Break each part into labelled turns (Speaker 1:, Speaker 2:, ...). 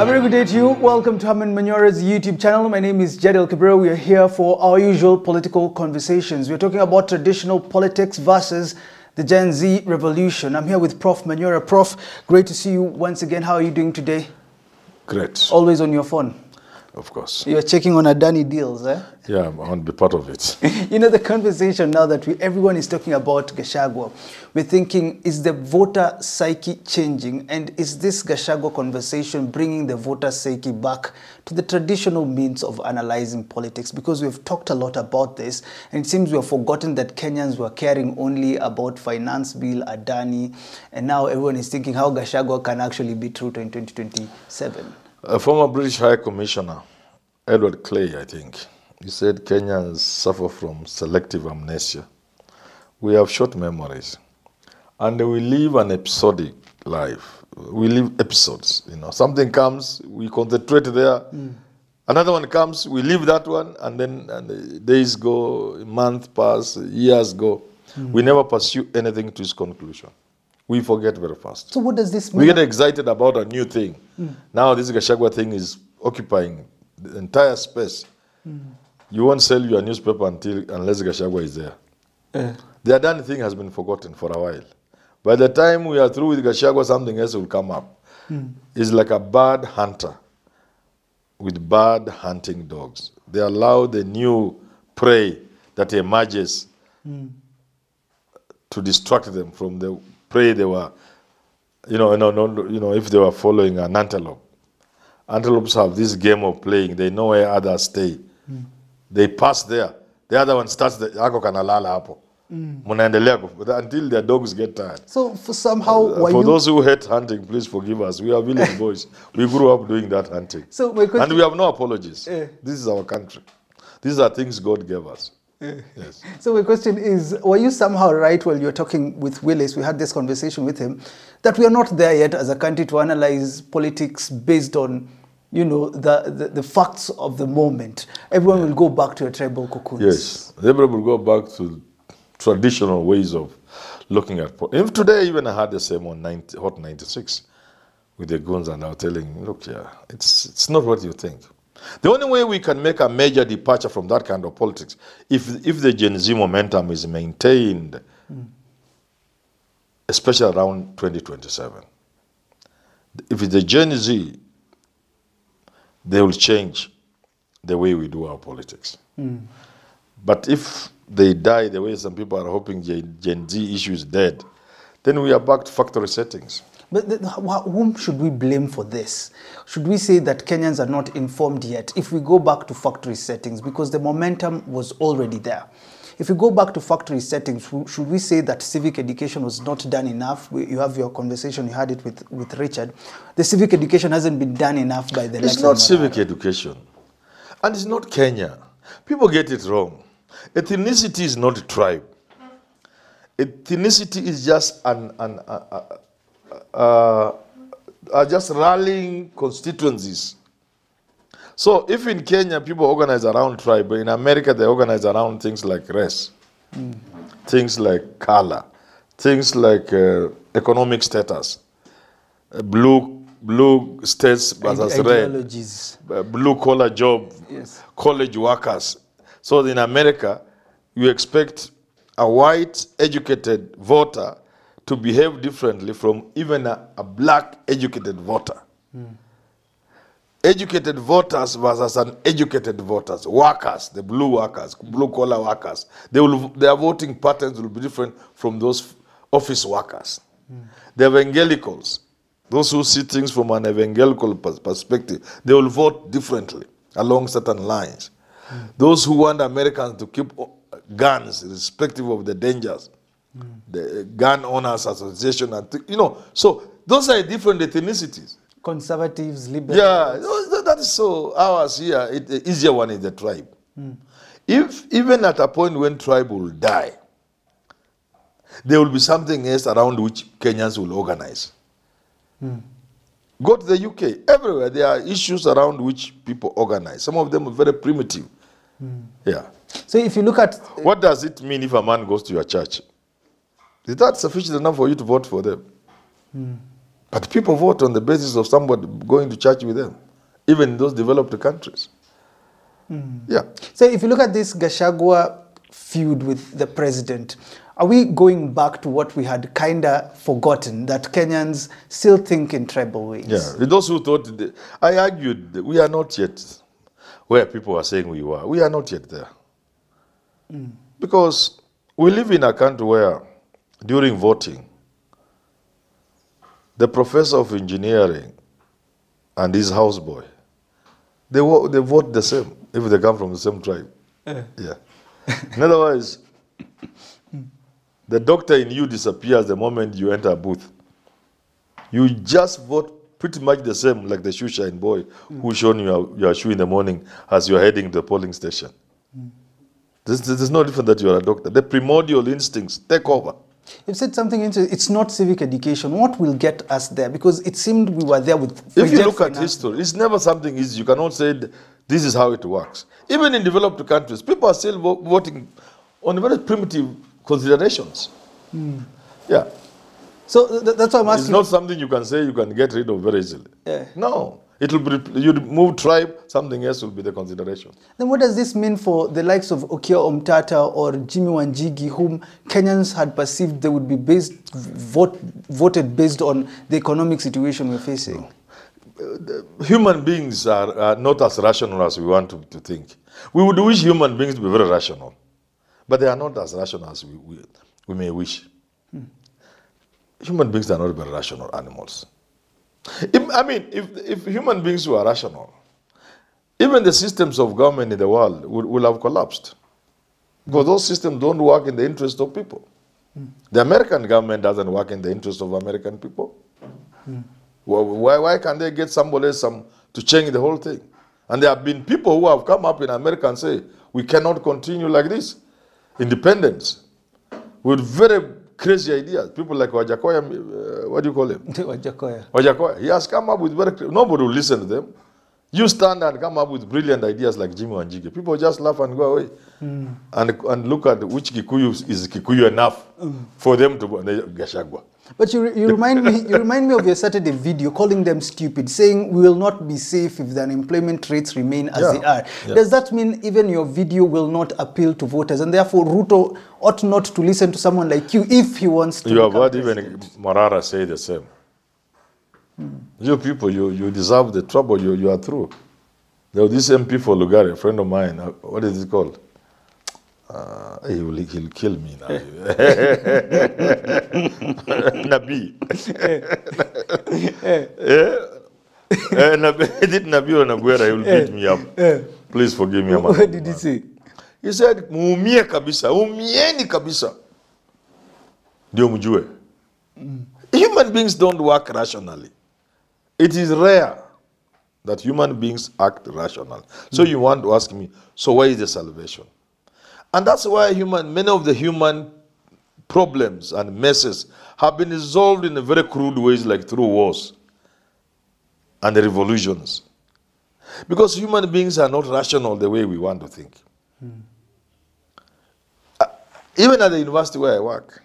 Speaker 1: very good day to you. Welcome to Herman Manyora's YouTube channel. My name is Jadel Cabrera. We are here for our usual political conversations. We're talking about traditional politics versus the Gen Z revolution. I'm here with Prof. Manyora. Prof, great to see you once again. How are you doing today?
Speaker 2: Great.
Speaker 1: Always on your phone?
Speaker 2: Of course.
Speaker 1: You're checking on Adani deals, eh?
Speaker 2: Yeah, I want to be part of it.
Speaker 1: You know, the conversation now that everyone is talking about Gachagua, we're thinking, is the voter psyche changing? And is this Gachagua conversation bringing the voter psyche back to the traditional means of analyzing politics? Because we've talked a lot about this, and it seems we have forgotten that Kenyans were caring only about finance bill, Adani, and now everyone is thinking how Gachagua can actually be true in 2027.
Speaker 2: A former British High Commissioner, Edward Clay, I think, he said Kenyans suffer from selective amnesia. We have short memories, and we live an episodic life. We live episodes, you know. Something comes, we concentrate there. Another one comes, we leave that one, and then days go, months pass, years go. We never pursue anything to its conclusion. We forget very fast.
Speaker 1: So what does this mean?
Speaker 2: We get excited about a new thing. Now this Gachagua thing is occupying the entire space. You won't sell your newspaper unless Gachagua is there. The Adani thing has been forgotten for a while. By the time we are through with Gachagua, something else will come up. It's like a bird hunter with bird hunting dogs. They allow the new prey that emerges to distract them from the prey they were, if they were following an antelope. Antelopes have this game of playing. They know where others stay. They pass there. The other one starts the ako kanalala hapo. Until their dogs get tired.
Speaker 1: So for somehow,
Speaker 2: for those who hate hunting, please forgive us. We are village boys. We grew up doing that hunting.
Speaker 1: So my question,
Speaker 2: and we have no apologies. This is our country. These are things God gave us. Yes.
Speaker 1: So my question is, were you somehow right while you were talking with Willis, we had this conversation with him, that we are not there yet as a country to analyze politics based on, you know, the facts of the moment? Everyone will go back to a tribal cocoons.
Speaker 2: Yes, everyone will go back to traditional ways of looking at politics. If today even I had the same on Hot 96 with the goons, and I was telling, look here, it's not what you think. The only way we can make a major departure from that kind of politics, if the Gen Z momentum is maintained, especially around 2027. If it's the Gen Z, they will change the way we do our politics. But if they die the way some people are hoping Gen Z issue is dead, then we are back to factory settings.
Speaker 1: But whom should we blame for this? Should we say that Kenyans are not informed yet if we go back to factory settings, because the momentum was already there? If we go back to factory settings, should we say that civic education was not done enough? You have your conversation, you had it with Richard. The civic education hasn't been done enough by the...
Speaker 2: It's not civic education. And it's not Kenya. People get it wrong. Ethnicity is not a tribe. Ethnicity is just just rallying constituencies. So if in Kenya people organize around tribe, in America they organize around things like race, things like color, things like economic status, blue states versus red, blue collar job, college workers. So in America, you expect a white educated voter to behave differently from even a black educated voter. Educated voters versus uneducated voters, workers, the blue workers, blue collar workers, their voting patterns will be different from those office workers. The evangelicals, those who see things from an evangelical perspective, they will vote differently along certain lines. Those who want Americans to keep guns, irrespective of the dangers, the gun owners association, and so those are different ethnicities.
Speaker 1: Conservatives, liberals.
Speaker 2: Yeah, that is so. Ours here, the easier one is the tribe. If even at a point when tribe will die, there will be something else around which Kenyans will organize. Go to the UK, everywhere there are issues around which people organize. Some of them are very primitive. Yeah.
Speaker 1: So if you look at...
Speaker 2: What does it mean if a man goes to your church? Is that sufficient enough for you to vote for them? But people vote on the basis of somebody going to church with them, even in those developed countries. Yeah.
Speaker 1: So if you look at this Gachagua feud with the president, are we going back to what we had kind of forgotten, that Kenyans still think in tribal ways?
Speaker 2: Yeah, those who thought, I argued that we are not yet where people are saying we were. We are not yet there. Because we live in a country where, during voting, the professor of engineering and his houseboy, they vote the same if they come from the same tribe. Yeah. In other words, the doctor in you disappears the moment you enter a booth. You just vote pretty much the same like the shoe shine boy who shown you your shoe in the morning as you're heading to the polling station. There's no difference that you're a doctor. The primordial instincts take over.
Speaker 1: You've said something interesting. It's not civic education. What will get us there? Because it seemed we were there with...
Speaker 2: If you look at history, it's never something easy. You cannot say this is how it works. Even in developed countries, people are still voting on very primitive considerations. Yeah.
Speaker 1: So that's what I'm asking.
Speaker 2: It's not something you can say you can get rid of very easily. No. It will be, you move tribe, something else will be the consideration.
Speaker 1: Then what does this mean for the likes of Okia Omtata or Jimmy Wanjigi, whom Kenyans had perceived they would be voted based on the economic situation we're facing?
Speaker 2: Human beings are not as rational as we want to think. We would wish human beings to be very rational, but they are not as rational as we may wish. Human beings are not very rational animals. If human beings were rational, even the systems of government in the world will have collapsed. Because those systems don't work in the interest of people. The American government doesn't work in the interest of American people. Why can't they get somebody else to change the whole thing? And there have been people who have come up in America and say, we cannot continue like this. Independence. With very crazy ideas. People like Wajakoya, what do you call him? Wajakoya. He has come up with nobody will listen to them. You stand and come up with brilliant ideas like Jimmy Wanjigi. People just laugh and go away. And look at which Kikuyu is Kikuyu enough for them to go. Gachagua.
Speaker 1: But you remind me of your Saturday video calling them stupid, saying we will not be safe if the unemployment rates remain as they are. Does that mean even your video will not appeal to voters, and therefore Ruto ought not to listen to someone like you if he wants to?
Speaker 2: You have heard even Morara say the same. You people, you deserve the trouble you are through. There was this MP for Lugari, a friend of mine. What is it called? He'll kill me now. Nabi. Nabi or Naguera, he will beat me up. Please forgive me.
Speaker 1: What did he say?
Speaker 2: He said, Muumie kabisa, umieni kabisa. Ndio mjue. Human beings don't work rationally. It is rare that human beings act rational. So you want to ask me, so where is the salvation? And that's why many of the human problems and messes have been resolved in a very crude ways, like through wars and the revolutions. Because human beings are not rational the way we want to think. Even at the university where I work,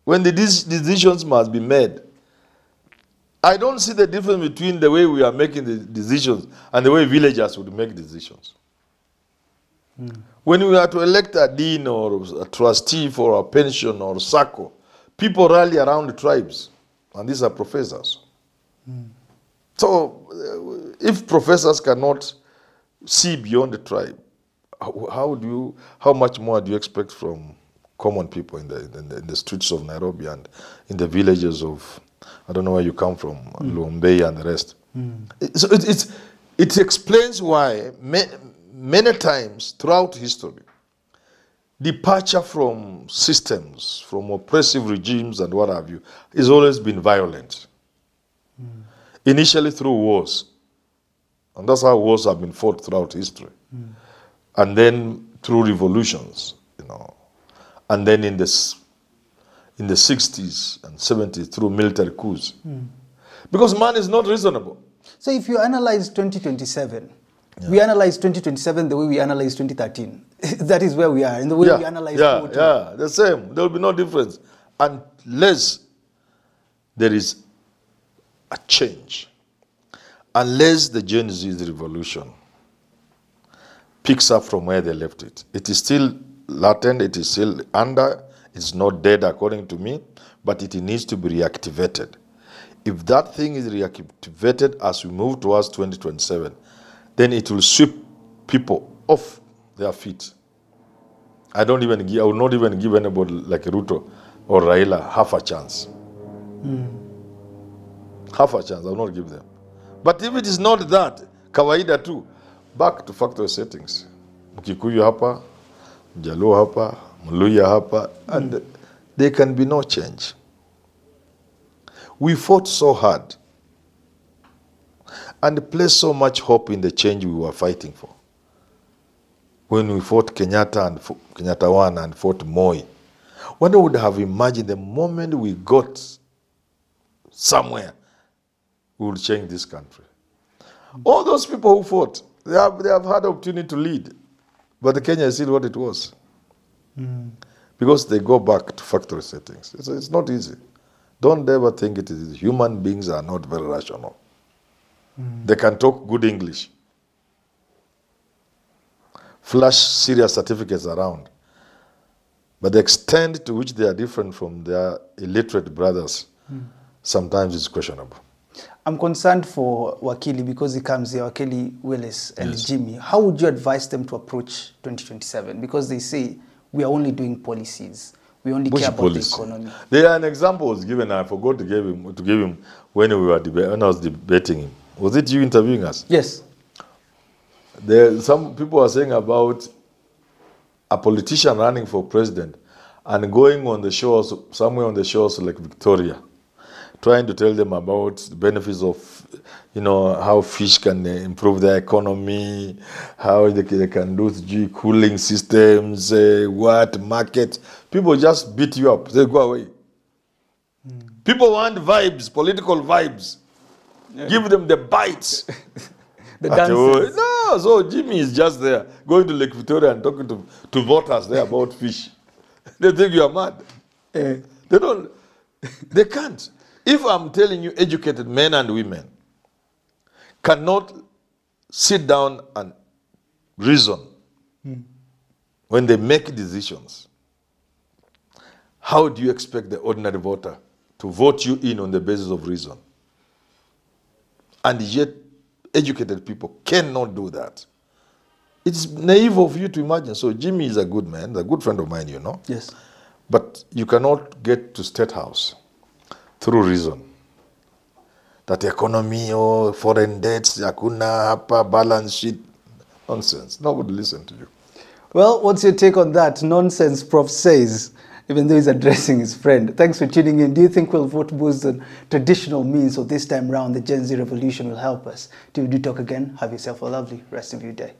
Speaker 2: when the decisions must be made, I don't see the difference between the way we are making the decisions and the way villagers would make decisions. When we are to elect a dean or a trustee for a pension or SACCO, people rally around the tribes, and these are professors. So, if professors cannot see beyond the tribe, how much more do you expect from common people in the streets of Nairobi and in the villages of, I don't know where you come from, Lumbei and the rest? So it explains why many times throughout history, departure from systems, from oppressive regimes and what have you, has always been violent. Initially through wars. And that's how wars have been fought throughout history. And then through revolutions, And then in the 60s and 70s through military coups. Because man is not reasonable.
Speaker 1: So if you analyze 2027, we analyze 2027 the way we analyze 2013. That is where we are, in the way we analyze 2014.
Speaker 2: Yeah, the same. There will be no difference unless there is a change unless the Gen Z revolution picks up from where they left it. It is still latent, it is still under, it's not dead according to me, but it needs to be reactivated. If that thing is reactivated as we move towards 2027, then it will sweep people off their feet. I will not even give anybody like Ruto or Raila half a chance. Half a chance, I will not give them. But if it is not that, kawaida too, back to factory settings. Mkikuyu hapa, Mjaluo hapa, Mluya hapa, and there can be no change. We fought so hard and placed so much hope in the change we were fighting for. When we fought Kenyatta 1 and fought Moi, one would have imagined the moment we got somewhere, we would change this country. All those people who fought, they have had the opportunity to lead, but Kenya is still what it was. Because they go back to factory settings. It's not easy. Don't ever think it is easy. Human beings are not very rational. They can talk good English, flash serious certificates around, but the extent to which they are different from their illiterate brothers sometimes is questionable.
Speaker 1: I'm concerned for Wakili because he comes here, Wakili, Willis, and Jimmy. How would you advise them to approach 2027? Because they say we are only doing policies. We only care about the economy. There
Speaker 2: are an example was given. I forgot to give him when I was debating him. Was it you interviewing us?
Speaker 1: Yes.
Speaker 2: Some people are saying about a politician running for president and going on the shores, somewhere on the shores like Victoria, trying to tell them about the benefits of, how fish can improve their economy, how they can do cooling systems, market. People just beat you up. They go away. People want vibes, political vibes. Yeah. Give them the bites.
Speaker 1: The dances.
Speaker 2: No, so Jimmy is just there, going to Lake Victoria and talking to voters there about fish. They think you are mad. They can't. If I'm telling you educated men and women cannot sit down and reason when they make decisions, how do you expect the ordinary voter to vote you in on the basis of reason? And yet, educated people cannot do that. It's naive of you to imagine. So Jimmy is a good man, a good friend of mine,
Speaker 1: Yes.
Speaker 2: But you cannot get to State House through reason. That economy or foreign debts, yakuna, hapa, balance sheet, nonsense. Nobody listen to you.
Speaker 1: Well, what's your take on that? Nonsense, Prof says, even though he's addressing his friend. Thanks for tuning in. Do you think we'll vote boost on traditional means, or this time round the Gen Z revolution will help us? Till we do talk again, have yourself a lovely rest of your day.